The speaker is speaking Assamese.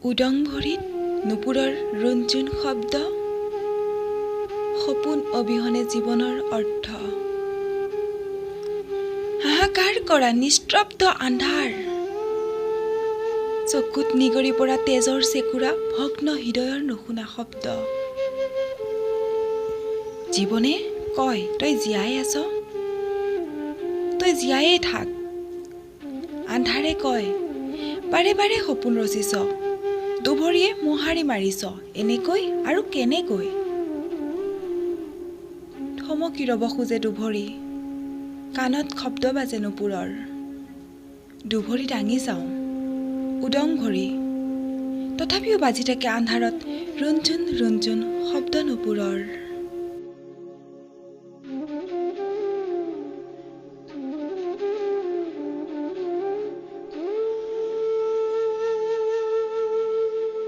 উদং ভৰিত নুপুৰৰ ৰুণজুণ শব্দ, সপোন অবিহনে জীৱনৰ অৰ্থ। হাহাকাৰ কৰা নিস্তব্ধ আন্ধাৰ, চকুত নিগৰি পৰা তেজৰ চেকুৰা, ভগ্ন হৃদয়ৰ নুশুনা শব্দ। জীৱনে কয় তই জীয়াই আছ, তই জীয়ায়ে থাক। আন্ধাৰে কয় বাৰে বাৰে সপোন ৰচিছ, দুভৰিয়ে মোহাৰি মাৰিছ, এনেকৈ আৰু কেনেকৈ। থমকি ৰব খোজে দুভৰি, কাণত শব্দ বাজে নুপুৰৰ। দুভৰি দাঙি যাওঁ উদং ভৰি, তথাপিও বাজি থাকে আন্ধাৰত ৰুণজুণ ৰুণজুণ শব্দ নুপুৰৰ।